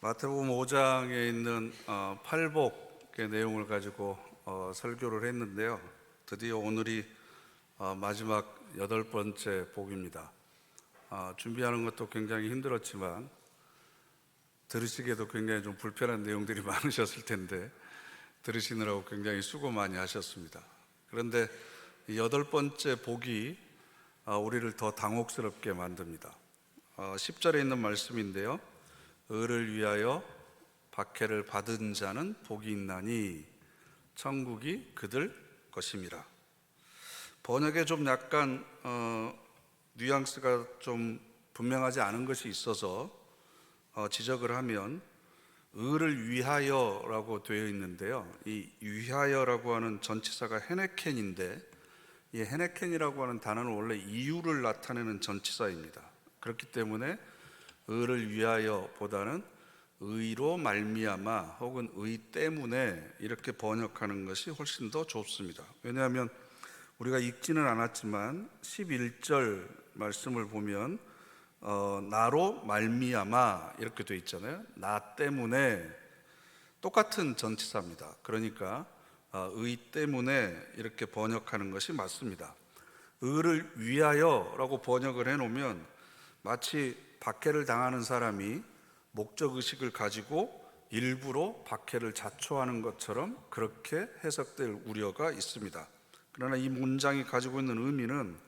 마태복음 5장에 있는 팔복의 내용을 가지고 설교를 했는데요. 드디어 오늘이 마지막 8번째 복입니다. 준비하는 것도 굉장히 힘들었지만 들으시기에도 굉장히 좀 불편한 내용들이 많으셨을 텐데 들으시느라고 굉장히 수고 많이 하셨습니다. 그런데 이 8번째 복이 우리를 더 당혹스럽게 만듭니다. 10절에 있는 말씀인데요. 의를 위하여 박해를 받은 자는 복이 있나니 천국이 그들 것임이라. 번역에 좀 약간 뉘앙스가 좀 분명하지 않은 것이 있어서 지적을 하면 의를 위하여라고 되어 있는데요. 이 위하여라고 하는 전치사가 헤네켄인데 이 헤네켄이라고 하는 단어는 원래 이유를 나타내는 전치사입니다. 그렇기 때문에 의를 위하여 보다는 의로 말미암아 혹은 의 때문에 이렇게 번역하는 것이 훨씬 더 좋습니다. 왜냐하면 우리가 읽지는 않았지만 11절 말씀을 보면 나로 말미암아 이렇게 되어 있잖아요. 나 때문에 똑같은 전치사입니다. 그러니까 의 때문에 이렇게 번역하는 것이 맞습니다. 의를 위하여라고 번역을 해놓으면 마치 박해를 당하는 사람이 목적의식을 가지고 일부러 박해를 자초하는 것처럼 그렇게 해석될 우려가 있습니다. 그러나 이 문장이 가지고 있는 의미는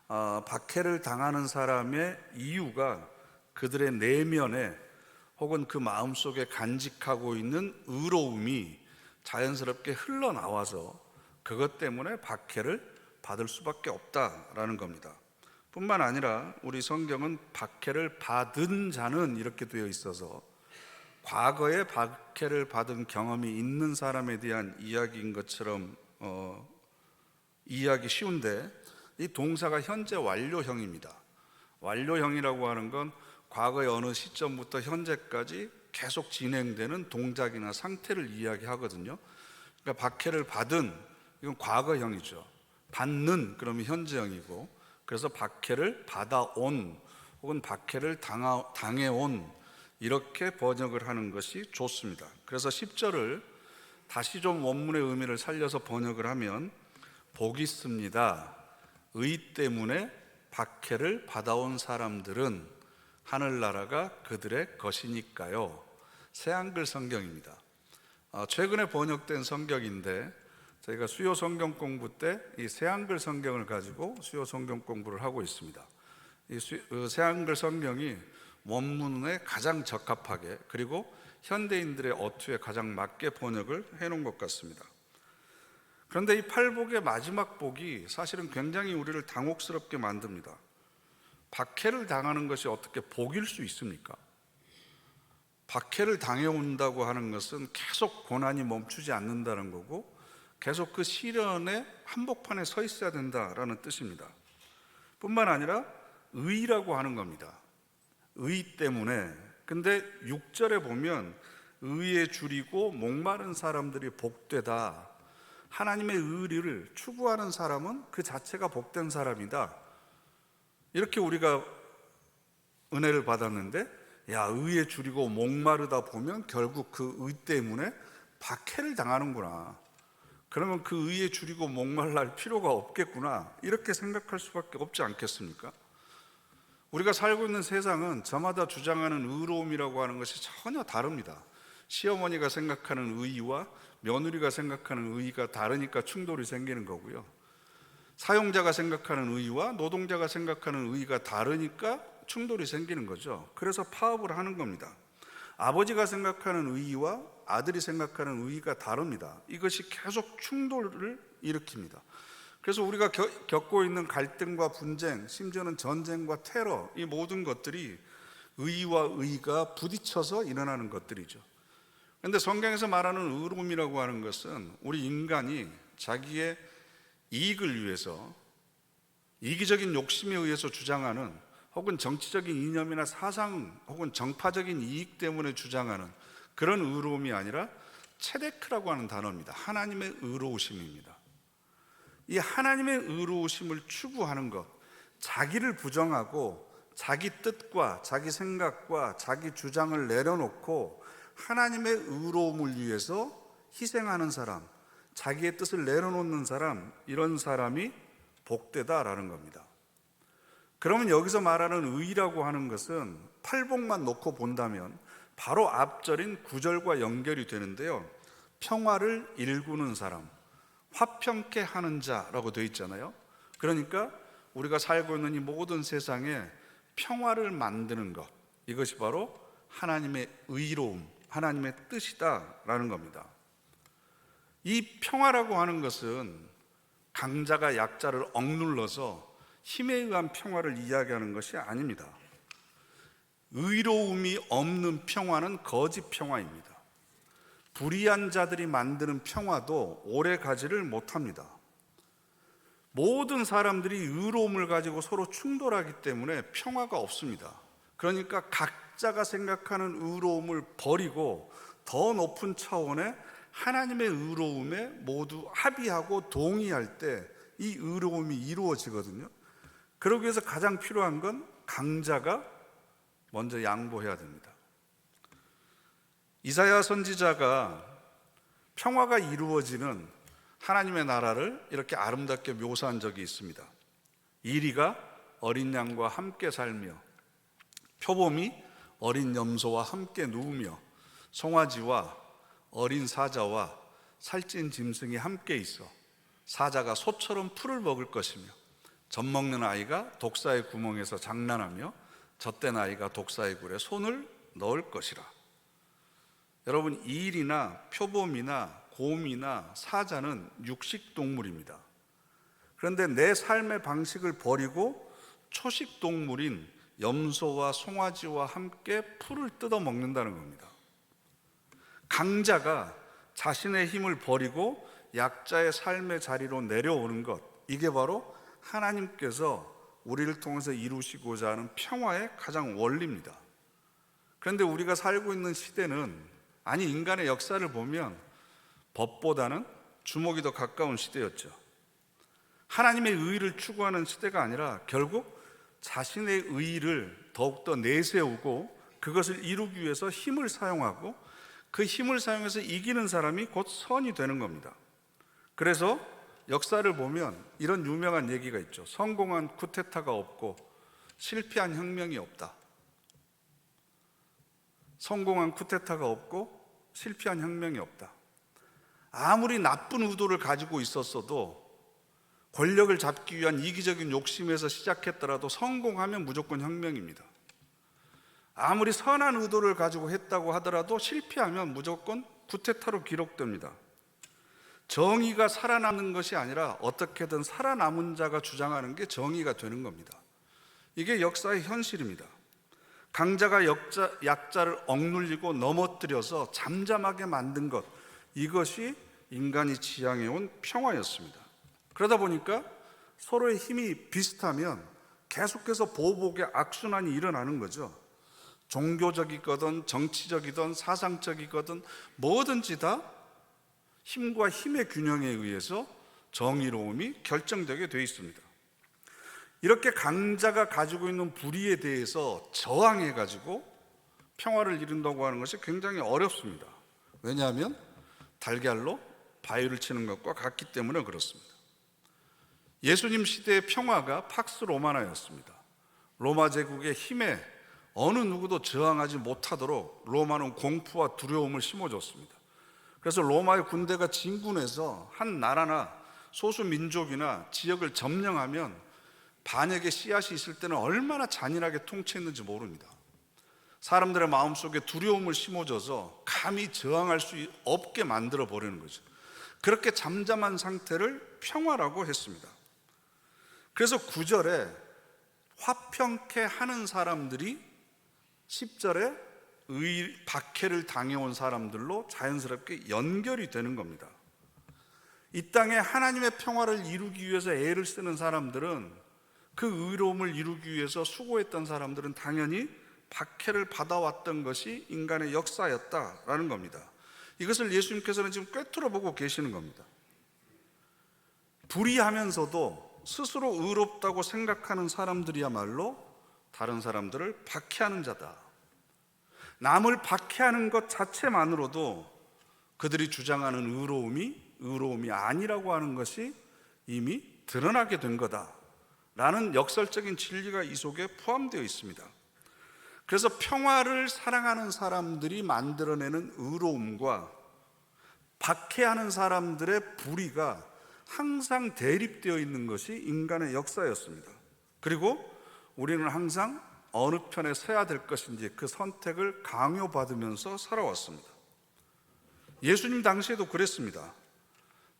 박해를 당하는 사람의 이유가 그들의 내면에 혹은 그 마음속에 간직하고 있는 의로움이 자연스럽게 흘러나와서 그것 때문에 박해를 받을 수밖에 없다라는 겁니다. 뿐만 아니라 우리 성경은 박해를 받은 자는 이렇게 되어 있어서 과거에 박해를 받은 경험이 있는 사람에 대한 이야기인 것처럼 이해하기 쉬운데 이 동사가 현재 완료형입니다. 완료형이라고 하는 건 과거의 어느 시점부터 현재까지 계속 진행되는 동작이나 상태를 이야기하거든요. 그러니까 박해를 받은 이건 과거형이죠. 받는 그러면 현재형이고, 그래서 박해를 받아온 혹은 박해를 당해온 이렇게 번역을 하는 것이 좋습니다. 그래서 10절을 다시 좀 원문의 의미를 살려서 번역을 하면 복이 있습니다. 의 때문에 박해를 받아온 사람들은 하늘나라가 그들의 것이니까요. 새한글 성경입니다. 최근에 번역된 성경인데 저희가 수요 성경 공부 때 이 새한글 성경을 가지고 수요 성경 공부를 하고 있습니다. 이 새한글 성경이 원문에 가장 적합하게 그리고 현대인들의 어투에 가장 맞게 번역을 해놓은 것 같습니다. 그런데 이 팔복의 마지막 복이 사실은 굉장히 우리를 당혹스럽게 만듭니다. 박해를 당하는 것이 어떻게 복일 수 있습니까? 박해를 당해온다고 하는 것은 계속 고난이 멈추지 않는다는 거고 계속 그 시련의 한복판에 서 있어야 된다라는 뜻입니다. 뿐만 아니라 의라고 하는 겁니다. 의 때문에. 근데 6절에 보면 의에 줄이고 목마른 사람들이 복되다. 하나님의 의를 추구하는 사람은 그 자체가 복된 사람이다. 이렇게 우리가 은혜를 받았는데 의에 줄이고 목마르다 보면 결국 그 의 때문에 박해를 당하는구나. 그러면 그 의에 줄이고 목말랄 필요가 없겠구나 이렇게 생각할 수밖에 없지 않겠습니까? 우리가 살고 있는 세상은 저마다 주장하는 의로움이라고 하는 것이 전혀 다릅니다. 시어머니가 생각하는 의와 며느리가 생각하는 의가 다르니까 충돌이 생기는 거고요. 사용자가 생각하는 의와 노동자가 생각하는 의가 다르니까 충돌이 생기는 거죠. 그래서 파업을 하는 겁니다. 아버지가 생각하는 의와 아들이 생각하는 의가 다릅니다. 이것이 계속 충돌을 일으킵니다. 그래서 우리가 겪고 있는 갈등과 분쟁, 심지어는 전쟁과 테러, 이 모든 것들이 의와 의가 부딪혀서 일어나는 것들이죠. 그런데 성경에서 말하는 의로움이라고 하는 것은 우리 인간이 자기의 이익을 위해서 이기적인 욕심에 의해서 주장하는 혹은 정치적인 이념이나 사상 혹은 정파적인 이익 때문에 주장하는 그런 의로움이 아니라 체데크라고 하는 단어입니다. 하나님의 의로우심입니다. 이 하나님의 의로우심을 추구하는 것, 자기를 부정하고 자기 뜻과 자기 생각과 자기 주장을 내려놓고 하나님의 의로움을 위해서 희생하는 사람, 자기의 뜻을 내려놓는 사람, 이런 사람이 복되다라는 겁니다. 그러면 여기서 말하는 의라고 하는 것은 팔복만 놓고 본다면 바로 앞절인 9절과 연결이 되는데요, 평화를 일구는 사람, 화평케 하는 자라고 되어 있잖아요. 그러니까 우리가 살고 있는 이 모든 세상에 평화를 만드는 것, 이것이 바로 하나님의 의로움, 하나님의 뜻이다라는 겁니다. 이 평화라고 하는 것은 강자가 약자를 억눌러서 힘에 의한 평화를 이야기하는 것이 아닙니다. 의로움이 없는 평화는 거짓 평화입니다. 불의한 자들이 만드는 평화도 오래 가지를 못합니다. 모든 사람들이 의로움을 가지고 서로 충돌하기 때문에 평화가 없습니다. 그러니까 각자가 생각하는 의로움을 버리고 더 높은 차원의 하나님의 의로움에 모두 합의하고 동의할 때 이 의로움이 이루어지거든요. 그러기 위해서 가장 필요한 건 강자가 먼저 양보해야 됩니다. 이사야 선지자가 평화가 이루어지는 하나님의 나라를 이렇게 아름답게 묘사한 적이 있습니다. 이리가 어린 양과 함께 살며 표범이 어린 염소와 함께 누우며 송아지와 어린 사자와 살찐 짐승이 함께 있어 사자가 소처럼 풀을 먹을 것이며 젖먹는 아이가 독사의 구멍에서 장난하며 젖된 아이가 독사의 굴에 손을 넣을 것이라. 여러분, 이일이나 표범이나 곰이나 사자는 육식 동물입니다. 그런데 내 삶의 방식을 버리고 초식 동물인 염소와 송아지와 함께 풀을 뜯어 먹는다는 겁니다. 강자가 자신의 힘을 버리고 약자의 삶의 자리로 내려오는 것, 이게 바로 하나님께서 우리를 통해서 이루시고자 하는 평화의 가장 원리입니다. 그런데 우리가 살고 있는 시대는, 아니 인간의 역사를 보면 법보다는 주먹이 더 가까운 시대였죠. 하나님의 의를 추구하는 시대가 아니라 결국 자신의 의를 더욱더 내세우고 그것을 이루기 위해서 힘을 사용하고 그 힘을 사용해서 이기는 사람이 곧 선이 되는 겁니다. 그래서 역사를 보면 이런 유명한 얘기가 있죠. 성공한 쿠데타가 없고 실패한 혁명이 없다. 성공한 쿠데타가 없고 실패한 혁명이 없다. 아무리 나쁜 의도를 가지고 있었어도 권력을 잡기 위한 이기적인 욕심에서 시작했더라도 성공하면 무조건 혁명입니다. 아무리 선한 의도를 가지고 했다고 하더라도 실패하면 무조건 쿠데타로 기록됩니다. 정의가 살아남는 것이 아니라 어떻게든 살아남은 자가 주장하는 게 정의가 되는 겁니다. 이게 역사의 현실입니다. 강자가 약자를 억눌리고 넘어뜨려서 잠잠하게 만든 것, 이것이 인간이 지향해온 평화였습니다. 그러다 보니까 서로의 힘이 비슷하면 계속해서 보복의 악순환이 일어나는 거죠. 종교적이거든 정치적이든 사상적이거든 뭐든지 다 힘과 힘의 균형에 의해서 정의로움이 결정되게 되어 있습니다. 이렇게 강자가 가지고 있는 불의에 대해서 저항해가지고 평화를 이룬다고 하는 것이 굉장히 어렵습니다. 왜냐하면 달걀로 바위를 치는 것과 같기 때문에 그렇습니다. 예수님 시대의 평화가 팍스 로마나였습니다. 로마 제국의 힘에 어느 누구도 저항하지 못하도록 로마는 공포와 두려움을 심어줬습니다. 그래서 로마의 군대가 진군해서 한 나라나 소수 민족이나 지역을 점령하면 반역의 씨앗이 있을 때는 얼마나 잔인하게 통치했는지 모릅니다. 사람들의 마음속에 두려움을 심어줘서 감히 저항할 수 없게 만들어 버리는 거죠. 그렇게 잠잠한 상태를 평화라고 했습니다. 그래서 9절에 화평케 하는 사람들이 10절에 박해를 당해온 사람들로 자연스럽게 연결이 되는 겁니다. 이 땅에 하나님의 평화를 이루기 위해서 애를 쓰는 사람들은, 그 의로움을 이루기 위해서 수고했던 사람들은 당연히 박해를 받아왔던 것이 인간의 역사였다라는 겁니다. 이것을 예수님께서는 지금 꿰뚫어 보고 계시는 겁니다. 불의하면서도 스스로 의롭다고 생각하는 사람들이야말로 다른 사람들을 박해하는 자다. 남을 박해하는 것 자체만으로도 그들이 주장하는 의로움이 아니라고 하는 것이 이미 드러나게 된 거다라는 역설적인 진리가 이 속에 포함되어 있습니다. 그래서 평화를 사랑하는 사람들이 만들어내는 의로움과 박해하는 사람들의 불의가 항상 대립되어 있는 것이 인간의 역사였습니다. 그리고 우리는 항상 어느 편에 서야 될 것인지 그 선택을 강요받으면서 살아왔습니다. 예수님 당시에도 그랬습니다.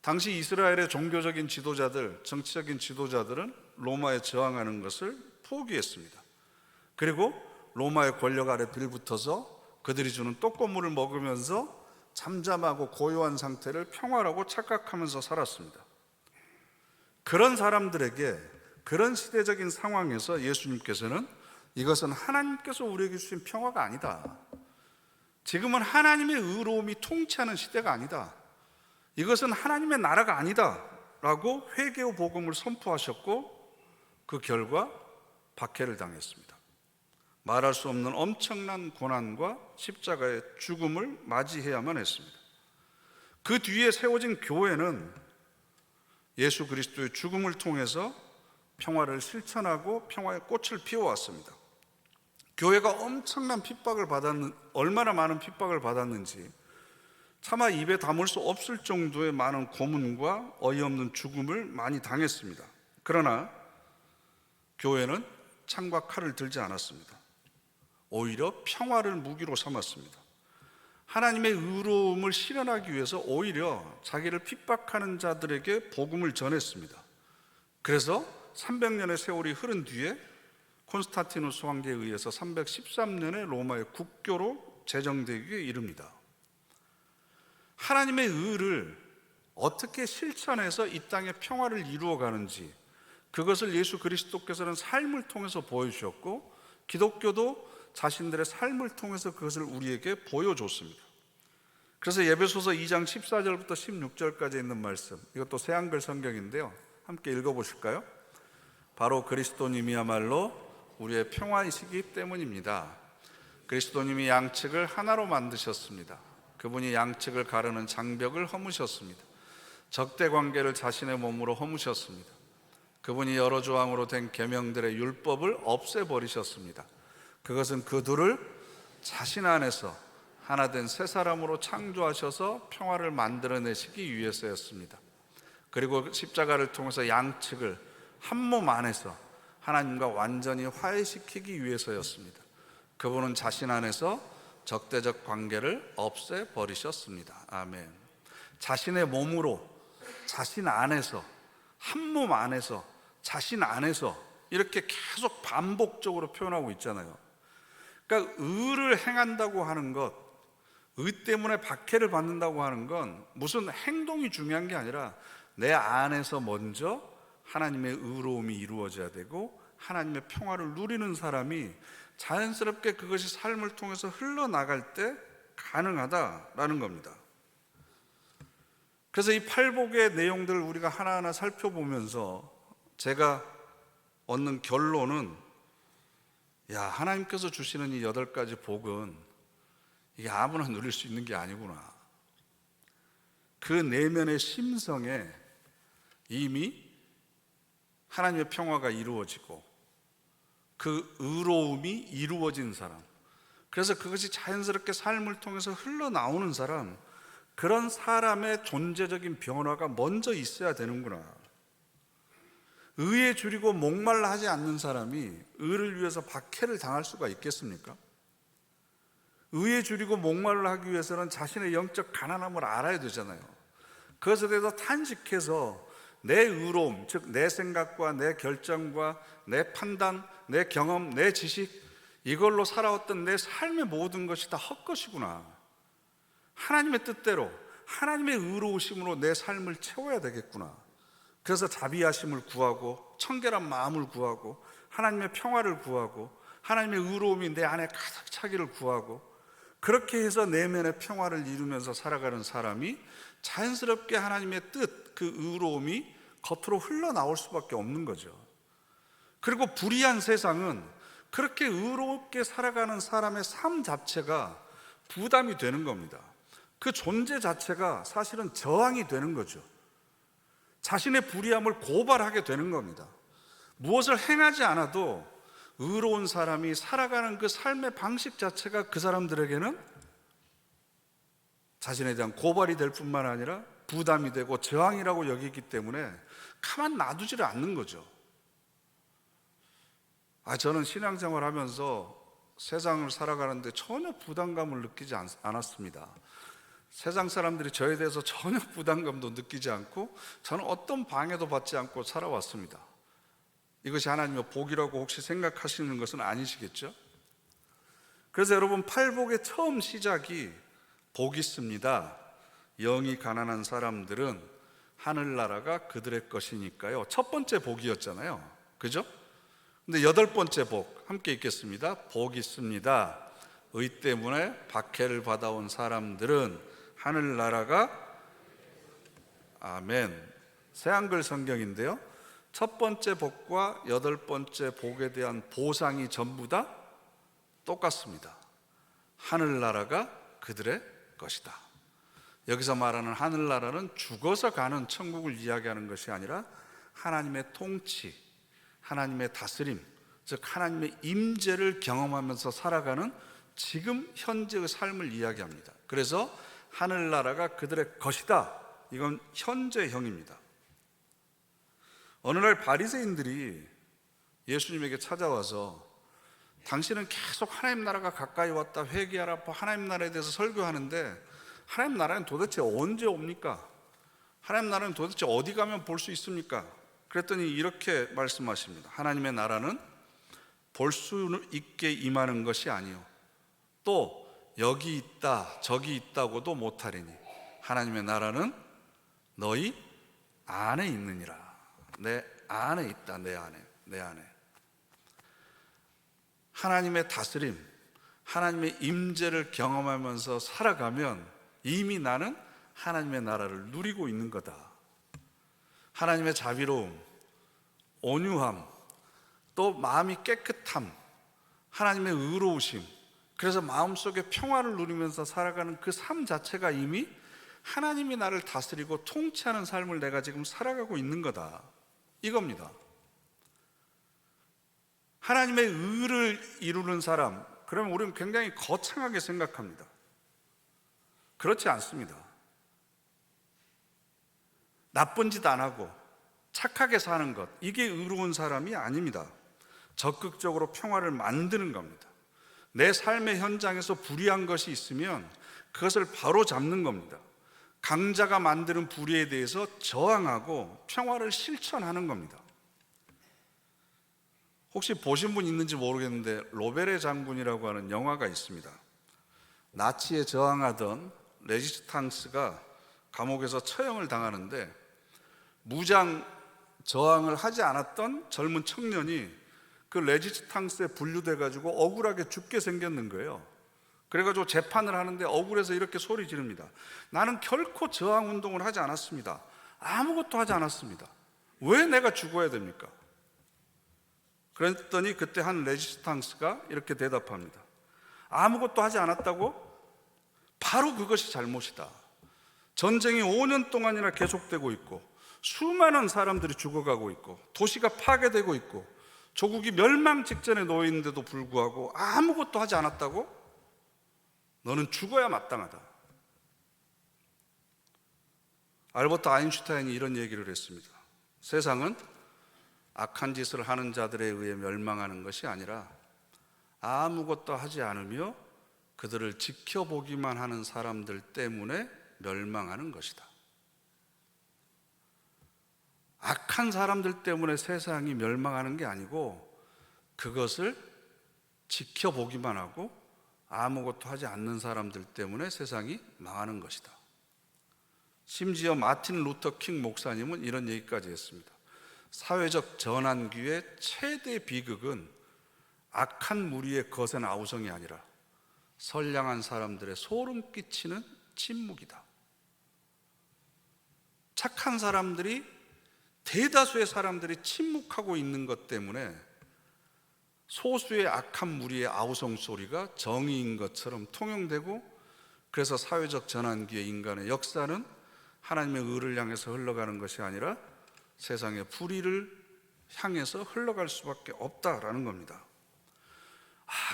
당시 이스라엘의 종교적인 지도자들, 정치적인 지도자들은 로마에 저항하는 것을 포기했습니다. 그리고 로마의 권력 아래 빌붙어서 그들이 주는 떡고물을 먹으면서 잠잠하고 고요한 상태를 평화라고 착각하면서 살았습니다. 그런 사람들에게, 그런 시대적인 상황에서 예수님께서는 이것은 하나님께서 우리에게 주신 평화가 아니다. 지금은 하나님의 의로움이 통치하는 시대가 아니다. 이것은 하나님의 나라가 아니다 라고 회개의 복음을 선포하셨고, 그 결과 박해를 당했습니다. 말할 수 없는 엄청난 고난과 십자가의 죽음을 맞이해야만 했습니다. 그 뒤에 세워진 교회는 예수 그리스도의 죽음을 통해서 평화를 실천하고 평화의 꽃을 피워왔습니다. 교회가 엄청난 핍박을 얼마나 많은 핍박을 받았는지 차마 입에 담을 수 없을 정도의 많은 고문과 어이없는 죽음을 많이 당했습니다. 그러나 교회는 창과 칼을 들지 않았습니다. 오히려 평화를 무기로 삼았습니다. 하나님의 의로움을 실현하기 위해서 오히려 자기를 핍박하는 자들에게 복음을 전했습니다. 그래서 300년의 세월이 흐른 뒤에 콘스탄티누스 황제에 의해서 313년에 로마의 국교로 제정되기에 이릅니다. 하나님의 의를 어떻게 실천해서 이 땅에 평화를 이루어가는지, 그것을 예수 그리스도께서는 삶을 통해서 보여주셨고, 기독교도 자신들의 삶을 통해서 그것을 우리에게 보여줬습니다. 그래서 에베소서 2장 14절부터 16절까지 있는 말씀, 이것도 새한글 성경인데요, 함께 읽어보실까요? 바로 그리스도님이야말로 우리의 평화이시기 때문입니다. 그리스도님이 양측을 하나로 만드셨습니다. 그분이 양측을 가르는 장벽을 허무셨습니다. 적대 관계를 자신의 몸으로 허무셨습니다. 그분이 여러 조항으로 된 계명들의 율법을 없애버리셨습니다. 그것은 그 둘을 자신 안에서 하나된 새 사람으로 창조하셔서 평화를 만들어내시기 위해서였습니다. 그리고 십자가를 통해서 양측을 한 몸 안에서 하나님과 완전히 화해시키기 위해서였습니다. 그분은 자신 안에서 적대적 관계를 없애버리셨습니다. 아멘. 자신의 몸으로, 자신 안에서, 한 몸 안에서, 자신 안에서, 이렇게 계속 반복적으로 표현하고 있잖아요. 그러니까 의를 행한다고 하는 것, 의 때문에 박해를 받는다고 하는 건 무슨 행동이 중요한 게 아니라 내 안에서 먼저 하나님의 의로움이 이루어져야 되고, 하나님의 평화를 누리는 사람이 자연스럽게 그것이 삶을 통해서 흘러나갈 때 가능하다라는 겁니다. 그래서 이 팔복의 내용들을 우리가 하나하나 살펴보면서 제가 얻는 결론은, 하나님께서 주시는 이 8가지 복은 이게 아무나 누릴 수 있는 게 아니구나. 그 내면의 심성에 이미 하나님의 평화가 이루어지고 그 의로움이 이루어진 사람, 그래서 그것이 자연스럽게 삶을 통해서 흘러나오는 사람, 그런 사람의 존재적인 변화가 먼저 있어야 되는구나. 의에 줄이고 목말라 하지 않는 사람이 의를 위해서 박해를 당할 수가 있겠습니까? 의에 줄이고 목말라 하기 위해서는 자신의 영적 가난함을 알아야 되잖아요. 그것에 대해서 탄식해서 내 의로움, 즉 내 생각과 내 결정과 내 판단, 내 경험, 내 지식, 이걸로 살아왔던 내 삶의 모든 것이 다 헛것이구나. 하나님의 뜻대로, 하나님의 의로우심으로 내 삶을 채워야 되겠구나. 그래서 자비하심을 구하고, 청결한 마음을 구하고, 하나님의 평화를 구하고, 하나님의 의로움이 내 안에 가득 차기를 구하고, 그렇게 해서 내면의 평화를 이루면서 살아가는 사람이 자연스럽게 하나님의 뜻, 그 의로움이 겉으로 흘러나올 수밖에 없는 거죠. 그리고 불의한 세상은 그렇게 의롭게 살아가는 사람의 삶 자체가 부담이 되는 겁니다. 그 존재 자체가 사실은 저항이 되는 거죠. 자신의 불의함을 고발하게 되는 겁니다. 무엇을 행하지 않아도 의로운 사람이 살아가는 그 삶의 방식 자체가 그 사람들에게는 자신에 대한 고발이 될 뿐만 아니라 부담이 되고 저항이라고 여기기 때문에 가만 놔두지를 않는 거죠. 저는 신앙생활 하면서 세상을 살아가는데 전혀 부담감을 느끼지 않았습니다. 세상 사람들이 저에 대해서 전혀 부담감도 느끼지 않고 저는 어떤 방해도 받지 않고 살아왔습니다. 이것이 하나님의 복이라고 혹시 생각하시는 것은 아니시겠죠? 그래서 여러분, 팔복의 처음 시작이 복이 있습니다. 영이 가난한 사람들은 하늘나라가 그들의 것이니까요. 첫 번째 복이었잖아요. 그죠? 근데 여덟 번째 복 함께 읽겠습니다. 복이 있습니다. 의 때문에 박해를 받아온 사람들은 하늘나라가, 아멘. 새한글 성경인데요, 첫 번째 복과 여덟 번째 복에 대한 보상이 전부 다 똑같습니다. 하늘나라가 그들의 것이다. 여기서 말하는 하늘나라는 죽어서 가는 천국을 이야기하는 것이 아니라 하나님의 통치, 하나님의 다스림, 즉 하나님의 임재를 경험하면서 살아가는 지금 현재의 삶을 이야기합니다. 그래서 하늘나라가 그들의 것이다. 이건 현재형입니다. 어느 날 바리새인들이 예수님에게 찾아와서 당신은 계속 하나님 나라가 가까이 왔다, 회개하라, 하나님 나라에 대해서 설교하는데 하나님 나라는 도대체 언제 옵니까? 하나님 나라는 도대체 어디 가면 볼 수 있습니까? 그랬더니 이렇게 말씀하십니다. 하나님의 나라는 볼 수 있게 임하는 것이 아니요, 또 여기 있다 저기 있다고도 못하리니 하나님의 나라는 너희 안에 있느니라. 내 안에 있다. 내 안에 하나님의 다스림, 하나님의 임재를 경험하면서 살아가면 이미 나는 하나님의 나라를 누리고 있는 거다. 하나님의 자비로움, 온유함, 또 마음이 깨끗함, 하나님의 의로우심, 그래서 마음속에 평화를 누리면서 살아가는 그 삶 자체가 이미 하나님이 나를 다스리고 통치하는 삶을 내가 지금 살아가고 있는 거다, 이겁니다. 하나님의 의를 이루는 사람, 그러면 우리는 굉장히 거창하게 생각합니다. 그렇지 않습니다. 나쁜 짓 안 하고 착하게 사는 것, 이게 의로운 사람이 아닙니다. 적극적으로 평화를 만드는 겁니다. 내 삶의 현장에서 불의한 것이 있으면 그것을 바로 잡는 겁니다. 강자가 만드는 불의에 대해서 저항하고 평화를 실천하는 겁니다. 혹시 보신 분 있는지 모르겠는데 로베레 장군이라고 하는 영화가 있습니다. 나치에 저항하던 레지스탕스가 감옥에서 처형을 당하는데 무장 저항을 하지 않았던 젊은 청년이 그 레지스탕스에 분류돼 가지고 억울하게 죽게 생겼는 거예요. 그래가지고 재판을 하는데 억울해서 이렇게 소리 지릅니다. 나는 결코 저항 운동을 하지 않았습니다. 아무것도 하지 않았습니다. 왜 내가 죽어야 됩니까? 그랬더니 그때 한 레지스탕스가 이렇게 대답합니다. 아무것도 하지 않았다고? 바로 그것이 잘못이다. 전쟁이 5년 동안이나 계속되고 있고 수많은 사람들이 죽어가고 있고 도시가 파괴되고 있고 조국이 멸망 직전에 놓여 있는데도 불구하고 아무것도 하지 않았다고? 너는 죽어야 마땅하다. 알버트 아인슈타인이 이런 얘기를 했습니다. 세상은 악한 짓을 하는 자들에 의해 멸망하는 것이 아니라 아무것도 하지 않으며 그들을 지켜보기만 하는 사람들 때문에 멸망하는 것이다. 악한 사람들 때문에 세상이 멸망하는 게 아니고 그것을 지켜보기만 하고 아무것도 하지 않는 사람들 때문에 세상이 망하는 것이다. 심지어 마틴 루터 킹 목사님은 이런 얘기까지 했습니다. 사회적 전환기의 최대 비극은 악한 무리의 거센 아우성이 아니라 선량한 사람들의 소름 끼치는 침묵이다. 착한 사람들이, 대다수의 사람들이 침묵하고 있는 것 때문에 소수의 악한 무리의 아우성 소리가 정의인 것처럼 통용되고, 그래서 사회적 전환기의 인간의 역사는 하나님의 의를 향해서 흘러가는 것이 아니라 세상의 불의를 향해서 흘러갈 수밖에 없다라는 겁니다.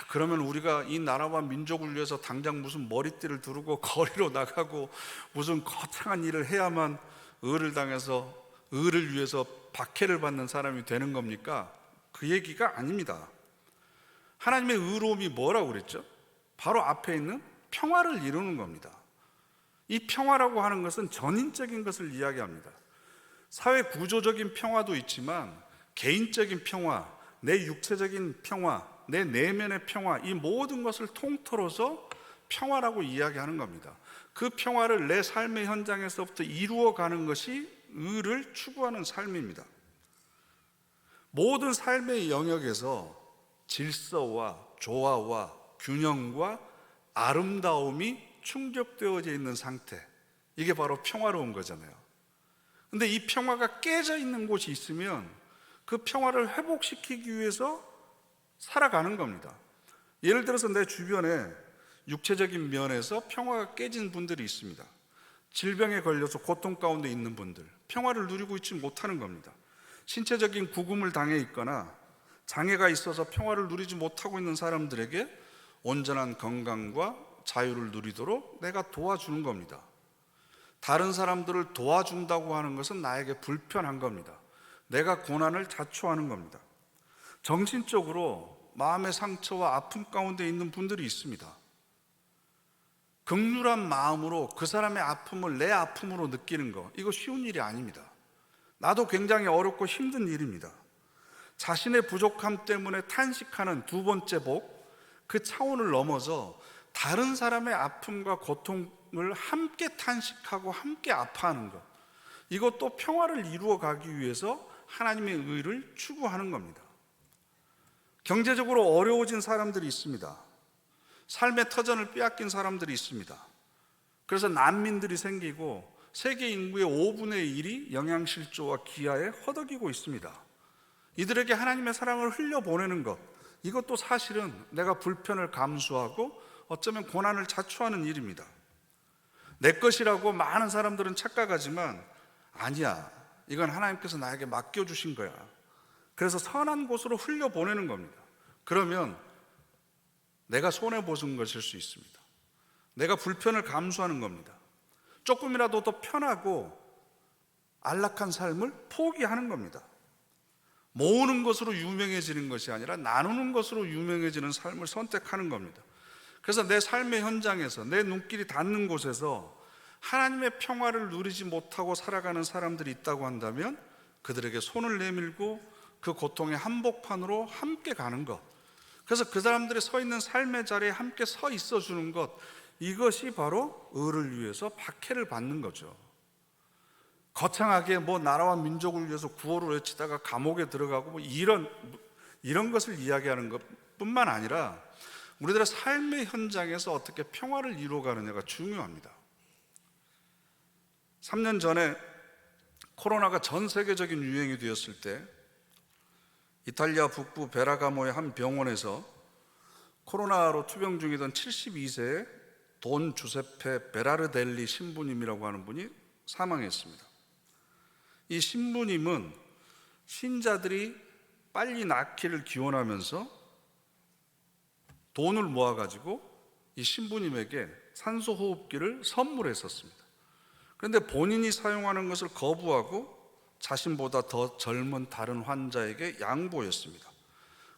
그러면 우리가 이 나라와 민족을 위해서 당장 무슨 머리띠를 두르고 거리로 나가고 무슨 거창한 일을 해야만 의를 위해서 박해를 받는 사람이 되는 겁니까? 그 얘기가 아닙니다. 하나님의 의로움이 뭐라고 그랬죠? 바로 앞에 있는 평화를 이루는 겁니다. 이 평화라고 하는 것은 전인적인 것을 이야기합니다. 사회 구조적인 평화도 있지만 개인적인 평화, 내 육체적인 평화, 내 내면의 평화, 이 모든 것을 통틀어서 평화라고 이야기하는 겁니다. 그 평화를 내 삶의 현장에서부터 이루어가는 것이 의를 추구하는 삶입니다. 모든 삶의 영역에서 질서와 조화와 균형과 아름다움이 충족되어져 있는 상태, 이게 바로 평화로운 거잖아요. 근데 이 평화가 깨져 있는 곳이 있으면 그 평화를 회복시키기 위해서 살아가는 겁니다. 예를 들어서 내 주변에 육체적인 면에서 평화가 깨진 분들이 있습니다. 질병에 걸려서 고통 가운데 있는 분들, 평화를 누리고 있지 못하는 겁니다. 신체적인 구금을 당해 있거나 장애가 있어서 평화를 누리지 못하고 있는 사람들에게 온전한 건강과 자유를 누리도록 내가 도와주는 겁니다. 다른 사람들을 도와준다고 하는 것은 나에게 불편한 겁니다. 내가 고난을 자초하는 겁니다. 정신적으로 마음의 상처와 아픔 가운데 있는 분들이 있습니다. 극률한 마음으로 그 사람의 아픔을 내 아픔으로 느끼는 거, 이거 쉬운 일이 아닙니다. 나도 굉장히 어렵고 힘든 일입니다. 자신의 부족함 때문에 탄식하는 두 번째 복, 그 차원을 넘어서 다른 사람의 아픔과 고통을 함께 탄식하고 함께 아파하는 것, 이것도 평화를 이루어 가기 위해서 하나님의 의를 추구하는 겁니다. 경제적으로 어려워진 사람들이 있습니다. 삶의 터전을 빼앗긴 사람들이 있습니다. 그래서 난민들이 생기고 세계 인구의 5분의 1이 영양실조와 기아에 허덕이고 있습니다. 이들에게 하나님의 사랑을 흘려보내는 것, 이것도 사실은 내가 불편을 감수하고 어쩌면 고난을 자초하는 일입니다. 내 것이라고 많은 사람들은 착각하지만 아니야, 이건 하나님께서 나에게 맡겨주신 거야. 그래서 선한 곳으로 흘려보내는 겁니다. 그러면 내가 손해보신 것일 수 있습니다. 내가 불편을 감수하는 겁니다. 조금이라도 더 편하고 안락한 삶을 포기하는 겁니다. 모으는 것으로 유명해지는 것이 아니라 나누는 것으로 유명해지는 삶을 선택하는 겁니다. 그래서 내 삶의 현장에서, 내 눈길이 닿는 곳에서 하나님의 평화를 누리지 못하고 살아가는 사람들이 있다고 한다면 그들에게 손을 내밀고 그 고통의 한복판으로 함께 가는 것, 그래서 그 사람들이 서 있는 삶의 자리에 함께 서 있어 주는 것, 이것이 바로 의를 위해서 박해를 받는 거죠. 거창하게 나라와 민족을 위해서 구호를 외치다가 감옥에 들어가고 이런 것을 이야기하는 것뿐만 아니라 우리들의 삶의 현장에서 어떻게 평화를 이루어가느냐가 중요합니다. 3년 전에 코로나가 전 세계적인 유행이 되었을 때 이탈리아 북부 베라가모의 한 병원에서 코로나로 투병 중이던 72세의 돈 주세페 베라르델리 신부님이라고 하는 분이 사망했습니다. 이 신부님은 신자들이 빨리 낫기를 기원하면서 돈을 모아가지고 이 신부님에게 산소호흡기를 선물했었습니다. 그런데 본인이 사용하는 것을 거부하고 자신보다 더 젊은 다른 환자에게 양보했습니다.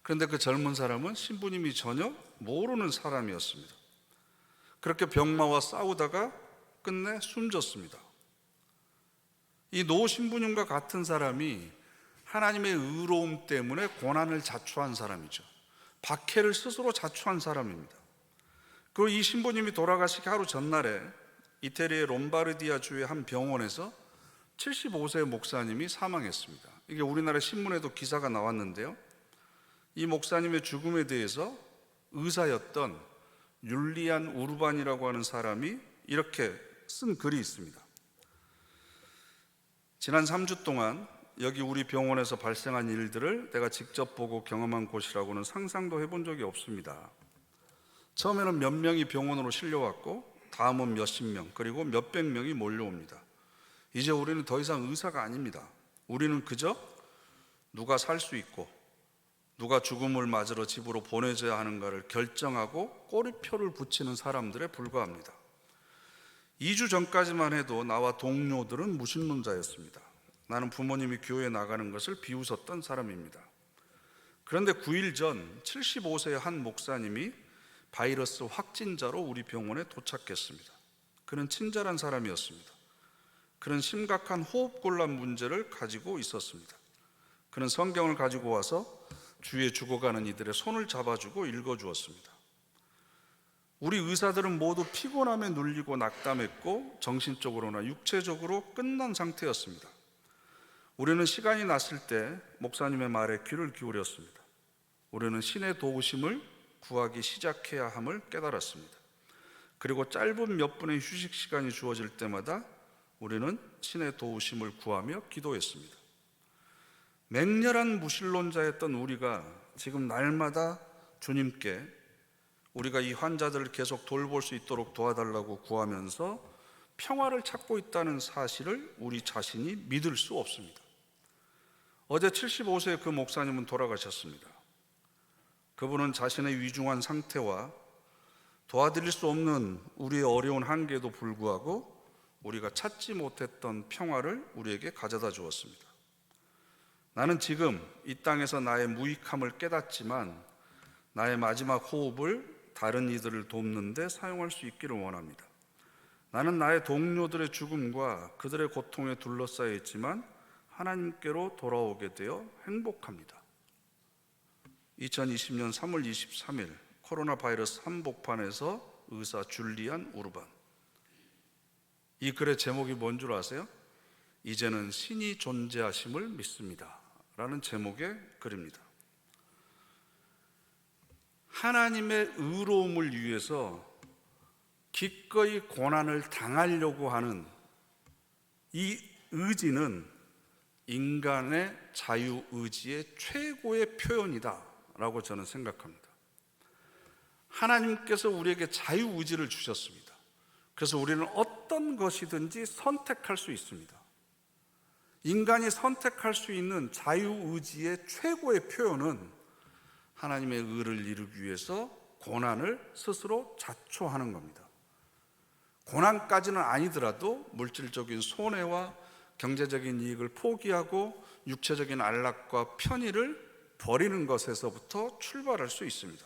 그런데 그 젊은 사람은 신부님이 전혀 모르는 사람이었습니다. 그렇게 병마와 싸우다가 끝내 숨졌습니다. 이 노 신부님과 같은 사람이 하나님의 의로움 때문에 고난을 자초한 사람이죠. 박해를 스스로 자초한 사람입니다. 그 이 신부님이 돌아가시기 하루 전날에 이태리의 롬바르디아 주의 한 병원에서 75세의 목사님이 사망했습니다. 이게 우리나라 신문에도 기사가 나왔는데요, 이 목사님의 죽음에 대해서 의사였던 율리안 우르반이라고 하는 사람이 이렇게 쓴 글이 있습니다. 지난 3주 동안 여기 우리 병원에서 발생한 일들을 내가 직접 보고 경험한 곳이라고는 상상도 해본 적이 없습니다. 처음에는 몇 명이 병원으로 실려왔고 다음은 몇십 명, 그리고 몇백 명이 몰려옵니다. 이제 우리는 더 이상 의사가 아닙니다. 우리는 그저 누가 살 수 있고 누가 죽음을 맞으러 집으로 보내져야 하는가를 결정하고 꼬리표를 붙이는 사람들에 불과합니다. 2주 전까지만 해도 나와 동료들은 무신론자였습니다. 나는 부모님이 교회에 나가는 것을 비웃었던 사람입니다. 그런데 9일 전 75세의 한 목사님이 바이러스 확진자로 우리 병원에 도착했습니다. 그는 친절한 사람이었습니다. 그는 심각한 호흡곤란 문제를 가지고 있었습니다. 그는 성경을 가지고 와서 주위에 죽어가는 이들의 손을 잡아주고 읽어주었습니다. 우리 의사들은 모두 피곤함에 눌리고 낙담했고 정신적으로나 육체적으로 끝난 상태였습니다. 우리는 시간이 났을 때 목사님의 말에 귀를 기울였습니다. 우리는 신의 도우심을 구하기 시작해야 함을 깨달았습니다. 그리고 짧은 몇 분의 휴식 시간이 주어질 때마다 우리는 신의 도우심을 구하며 기도했습니다. 맹렬한 무신론자였던 우리가 지금 날마다 주님께 우리가 이 환자들을 계속 돌볼 수 있도록 도와달라고 구하면서 평화를 찾고 있다는 사실을 우리 자신이 믿을 수 없습니다. 어제 75세의 그 목사님은 돌아가셨습니다. 그분은 자신의 위중한 상태와 도와드릴 수 없는 우리의 어려운 한계에도 불구하고 우리가 찾지 못했던 평화를 우리에게 가져다 주었습니다. 나는 지금 이 땅에서 나의 무익함을 깨닫지만 나의 마지막 호흡을 다른 이들을 돕는 데 사용할 수 있기를 원합니다. 나는 나의 동료들의 죽음과 그들의 고통에 둘러싸여 있지만 하나님께로 돌아오게 되어 행복합니다. 2020년 3월 23일 코로나 바이러스 한복판에서 의사 줄리안 우르반. 이 글의 제목이 뭔 줄 아세요? 이제는 신이 존재하심을 믿습니다 라는 제목의 글입니다. 하나님의 의로움을 위해서 기꺼이 고난을 당하려고 하는 이 의지는 인간의 자유의지의 최고의 표현이다 라고 저는 생각합니다. 하나님께서 우리에게 자유의지를 주셨습니다. 그래서 우리는 어떤 것이든지 선택할 수 있습니다. 인간이 선택할 수 있는 자유의지의 최고의 표현은 하나님의 의를 이루기 위해서 고난을 스스로 자초하는 겁니다. 고난까지는 아니더라도 물질적인 손해와 경제적인 이익을 포기하고 육체적인 안락과 편의를 버리는 것에서부터 출발할 수 있습니다.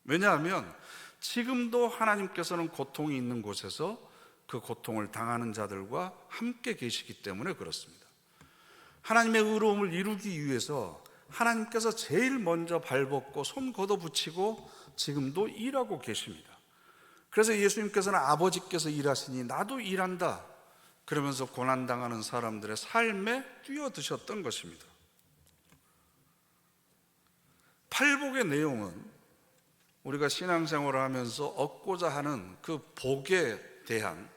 왜냐하면 지금도 하나님께서는 고통이 있는 곳에서 그 고통을 당하는 자들과 함께 계시기 때문에 그렇습니다. 하나님의 의로움을 이루기 위해서 하나님께서 제일 먼저 발벗고 손 걷어붙이고 지금도 일하고 계십니다. 그래서 예수님께서는 아버지께서 일하시니 나도 일한다 그러면서 고난당하는 사람들의 삶에 뛰어드셨던 것입니다. 팔복의 내용은 우리가 신앙생활을 하면서 얻고자 하는 그 복에 대한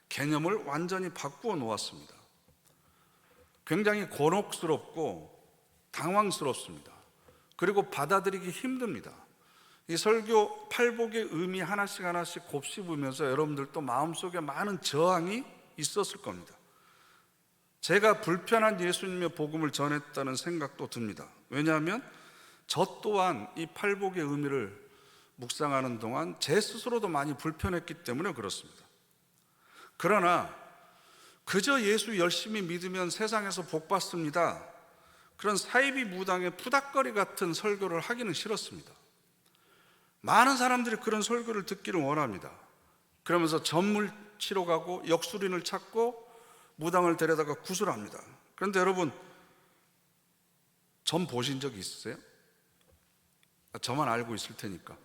개념을 완전히 바꾸어 놓았습니다. 굉장히 곤혹스럽고 당황스럽습니다. 그리고 받아들이기 힘듭니다. 이 설교 팔복의 의미 하나씩 하나씩 곱씹으면서 여러분들도 마음속에 많은 저항이 있었을 겁니다. 제가 불편한 예수님의 복음을 전했다는 생각도 듭니다. 왜냐하면 저 또한 이 팔복의 의미를 묵상하는 동안 제 스스로도 많이 불편했기 때문에 그렇습니다. 그러나 그저 예수 열심히 믿으면 세상에서 복 받습니다, 그런 사이비 무당의 푸닥거리 같은 설교를 하기는 싫었습니다. 많은 사람들이 그런 설교를 듣기를 원합니다. 그러면서 점을 치러 가고 역술인을 찾고 무당을 데려다가 구술합니다. 그런데 여러분, 점 보신 적 있으세요? 저만 알고 있을 테니까.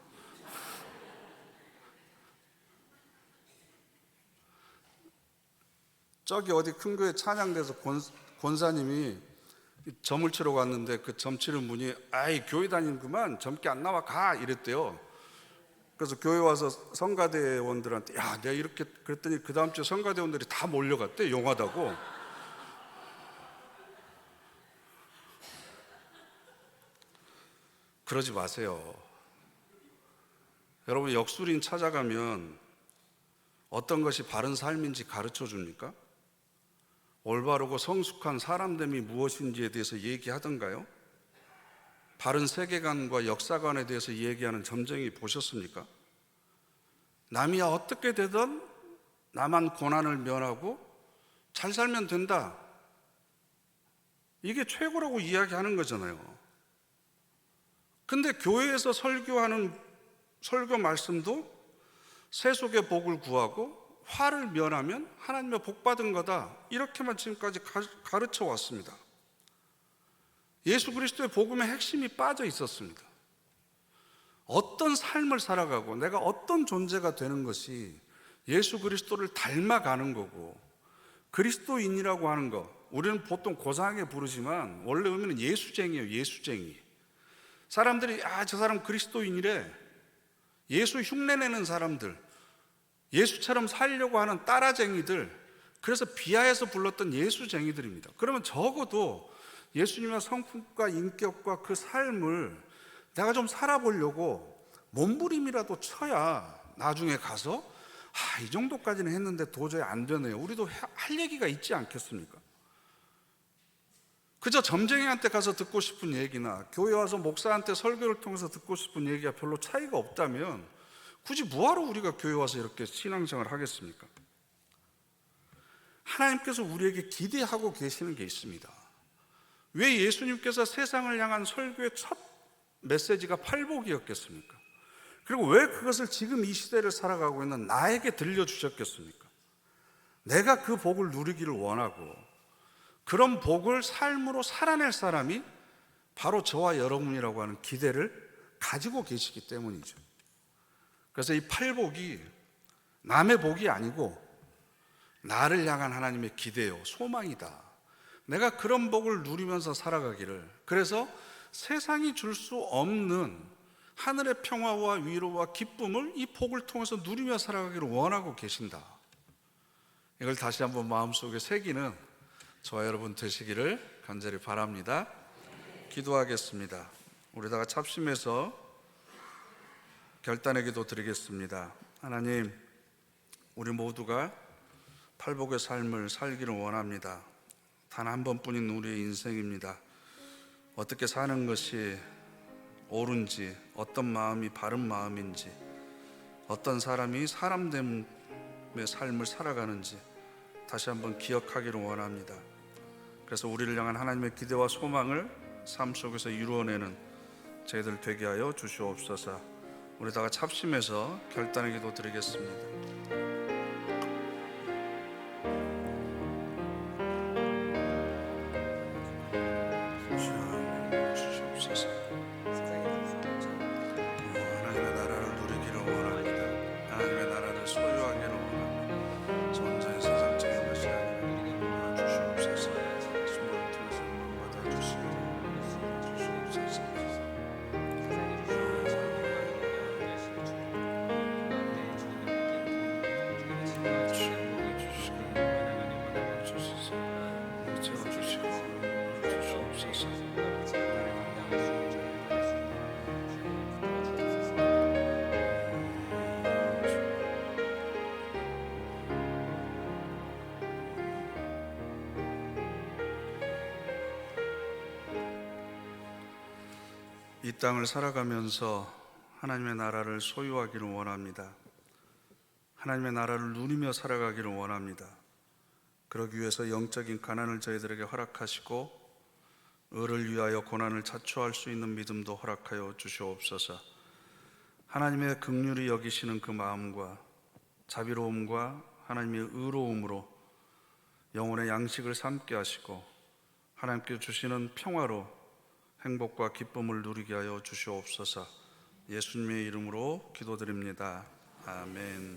저기 어디 큰 교회 찬양대에서 권사님이 점을 치러 갔는데 그 점 치는 분이 아이 교회 다니는구만, 점괘 안 나와 가 이랬대요. 그래서 교회 와서 성가대원들한테 야 내가 이렇게 그랬더니 그 다음 주에 성가대원들이 다 몰려갔대, 용하다고. 그러지 마세요. 여러분, 역술인 찾아가면 어떤 것이 바른 삶인지 가르쳐 줍니까? 올바르고 성숙한 사람됨이 무엇인지에 대해서 얘기하던가요? 바른 세계관과 역사관에 대해서 얘기하는 점쟁이 보셨습니까? 남이 어떻게 되든 나만 고난을 면하고 잘 살면 된다, 이게 최고라고 이야기하는 거잖아요. 근데 교회에서 설교하는 설교 말씀도 세속의 복을 구하고 화를 면하면 하나님의 복 받은 거다, 이렇게만 지금까지 가르쳐 왔습니다. 예수 그리스도의 복음의 핵심이 빠져 있었습니다. 어떤 삶을 살아가고 내가 어떤 존재가 되는 것이 예수 그리스도를 닮아가는 거고, 그리스도인이라고 하는 거, 우리는 보통 고상하게 부르지만 원래 의미는 예수쟁이에요. 예수쟁이. 사람들이 저 사람 그리스도인이래, 예수 흉내내는 사람들, 예수처럼 살려고 하는 따라쟁이들, 그래서 비하해서 불렀던 예수쟁이들입니다. 그러면 적어도 예수님의 성품과 인격과 그 삶을 내가 좀 살아보려고 몸부림이라도 쳐야 나중에 가서 이 정도까지는 했는데 도저히 안 되네요, 우리도 할 얘기가 있지 않겠습니까? 그저 점쟁이한테 가서 듣고 싶은 얘기나 교회 와서 목사한테 설교를 통해서 듣고 싶은 얘기가 별로 차이가 없다면 굳이 뭐하러 우리가 교회 와서 이렇게 신앙생활을 하겠습니까? 하나님께서 우리에게 기대하고 계시는 게 있습니다. 왜 예수님께서 세상을 향한 설교의 첫 메시지가 팔복이었겠습니까? 그리고 왜 그것을 지금 이 시대를 살아가고 있는 나에게 들려주셨겠습니까? 내가 그 복을 누리기를 원하고 그런 복을 삶으로 살아낼 사람이 바로 저와 여러분이라고 하는 기대를 가지고 계시기 때문이죠. 그래서 이 팔복이 남의 복이 아니고 나를 향한 하나님의 기대요, 소망이다. 내가 그런 복을 누리면서 살아가기를, 그래서 세상이 줄 수 없는 하늘의 평화와 위로와 기쁨을 이 복을 통해서 누리며 살아가기를 원하고 계신다. 이걸 다시 한번 마음속에 새기는 저와 여러분 되시기를 간절히 바랍니다. 기도하겠습니다. 우리 다 같이 합심해서 결단의 기도 드리겠습니다. 하나님, 우리 모두가 팔복의 삶을 살기를 원합니다. 단 한 번뿐인 우리의 인생입니다. 어떻게 사는 것이 옳은지, 어떤 마음이 바른 마음인지, 어떤 사람이 사람됨의 삶을 살아가는지 다시 한번 기억하기를 원합니다. 그래서 우리를 향한 하나님의 기대와 소망을 삶 속에서 이루어내는 저희들 되게 하여 주시옵소서. 우리 다 같이 합심해서 결단의 기도 드리겠습니다. 이 땅을 살아가면서 하나님의 나라를 소유하기를 원합니다. 하나님의 나라를 누리며 살아가기를 원합니다. 그러기 위해서 영적인 가난을 저희들에게 허락하시고 의를 위하여 고난을 자초할 수 있는 믿음도 허락하여 주시옵소서. 하나님의 긍휼히 여기시는 그 마음과 자비로움과 하나님의 의로움으로 영혼의 양식을 삼게 하시고 하나님께 주시는 평화로 행복과 기쁨을 누리게 하여 주시옵소서. 예수님의 이름으로 기도드립니다. 아멘.